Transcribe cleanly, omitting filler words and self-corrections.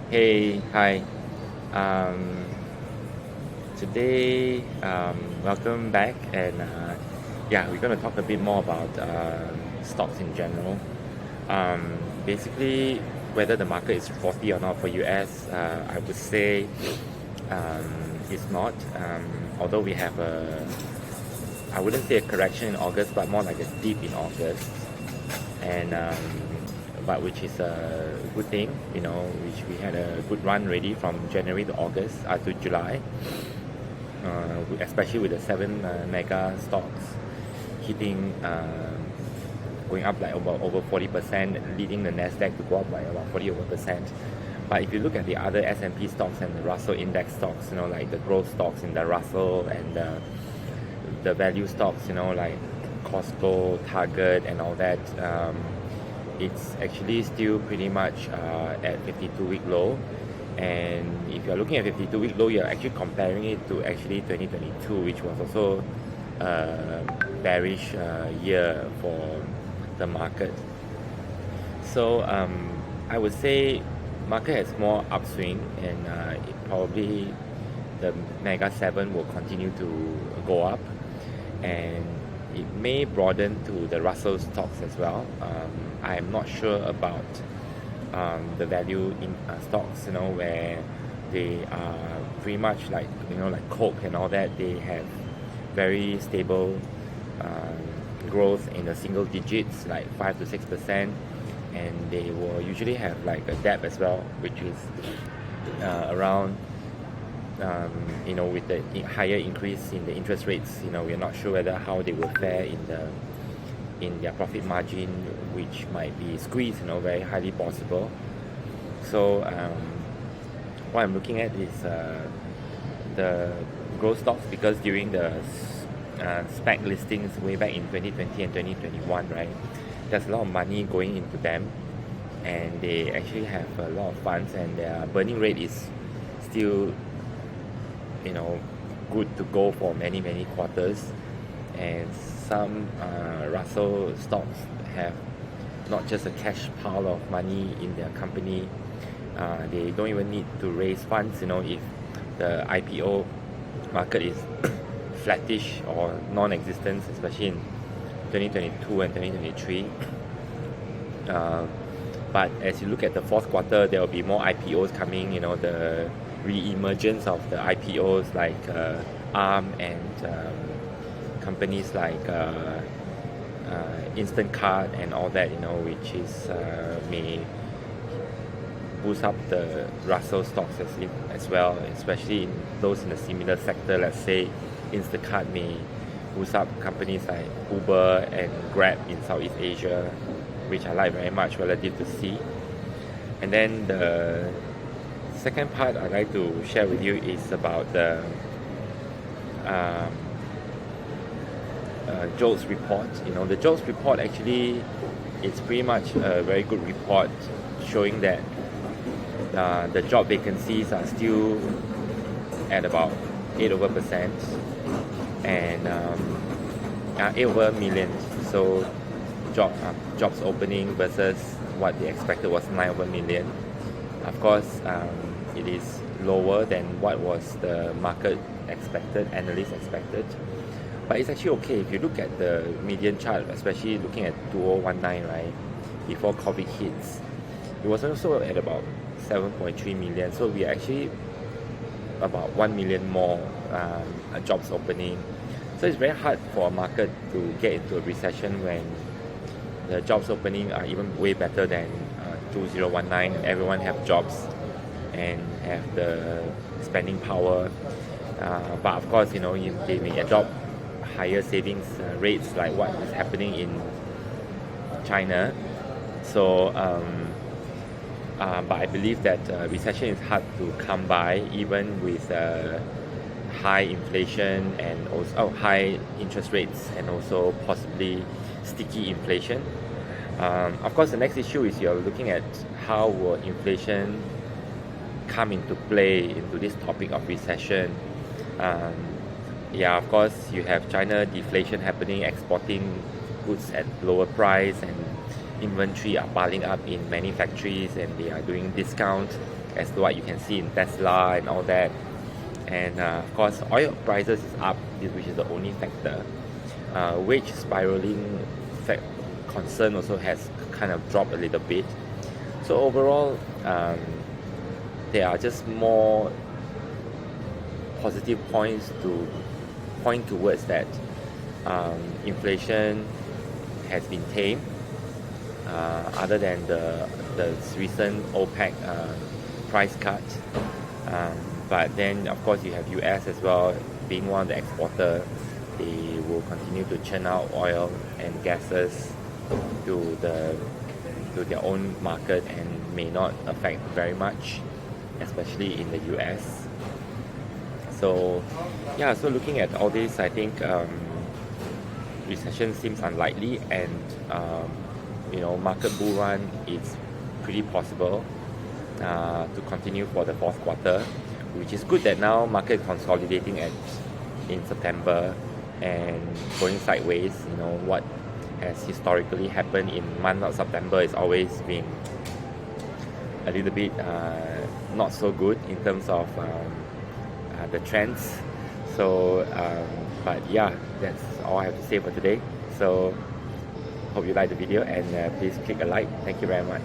Hey, hi. Um, Today, welcome back, and yeah, we're going to talk a bit more about stocks in general. Basically, whether the market is frothy or not for US, I would say it's not. Although we have I wouldn't say a correction in August, but more like a dip in August, and but which is a good thing, which we had a good run already from January to August to July, especially with the seven mega stocks hitting, going up like over 40%, leading the Nasdaq to go up by about 40 over percent. But if you look at the other S&P stocks and the Russell index stocks, like the growth stocks in the Russell and the value stocks, like Costco, Target, and all that, it's actually still pretty much at 52-week low. And if you're looking at 52-week low, you're actually comparing it to actually 2022, which was also a bearish year for the market. So I would say market has more upswing, and probably the Mega 7 will continue to go up, and it may broaden to the Russell stocks as well. I'm not sure about the value in stocks, where they are pretty much like, like Coke and all that. They have very stable growth in the single digits, like 5 to 6%, and they will usually have like a dip as well, which is around, with the higher increase in the interest rates. We're not sure whether how they will fare in their profit margin, which might be squeezed, very highly possible. So what I'm looking at is the growth stocks, because during the spec listings way back in 2020 and 2021, right, there's a lot of money going into them, and they actually have a lot of funds, and their burning rate is still, good to go for many quarters. And some Russell stocks have not just a cash pile of money in their company. They don't even need to raise funds, if the IPO market is flattish or non-existent, especially in 2022 and 2023. But as you look at the fourth quarter, there will be more IPOs coming, the re-emergence of the IPOs like ARM and companies like Instant Card and all that, which is may boost up the Russell stocks as well, especially in those in a similar sector. Let's say Instacart may boost up companies like Uber and Grab in Southeast Asia, which I like very much relative to C. And then the second part I'd like to share with you is about the JOLTS report. The JOLTS report actually is pretty much a very good report, showing that the job vacancies are still at about 8 over percent, and 8 over million. So jobs opening versus what they expected was 9 over million. Of course, it is lower than what was the market expected, analysts expected. But it's actually okay if you look at the median chart, especially looking at 2019, right? Before COVID hits, it was also at about 7.3 million. So we are actually about 1 million more jobs opening. So it's very hard for a market to get into a recession when the jobs opening are even way better than 2019. Everyone have jobs and have the spending power. But of course, they may adopt higher savings rates like what is happening in China. So but I believe that recession is hard to come by, even with high inflation and also high interest rates, and also possibly sticky inflation. Of course, the next issue is you're looking at how will inflation come into play into this topic of recession. Of course, you have China deflation happening, exporting goods at lower price, and inventory are piling up in many factories and they are doing discounts as to what you can see in Tesla and all that. And of course, oil prices is up, which is the only factor. Wage spiraling concern also has kind of dropped a little bit. So overall, there are just more positive points to point towards that inflation has been tamed, other than the recent OPEC price cut. But then, of course, you have US as well, being one of the exporters. They will continue to churn out oil and gases to their own market and may not affect very much, especially in the US. So yeah, so looking at all this, I think recession seems unlikely, and market bull run is pretty possible to continue for the fourth quarter, which is good that now market consolidating in September and going sideways. What has historically happened in month of September is always been a little bit not so good in terms of the trends. So but yeah, that's all I have to say for today. So hope you like the video, and please click a like. Thank you very much.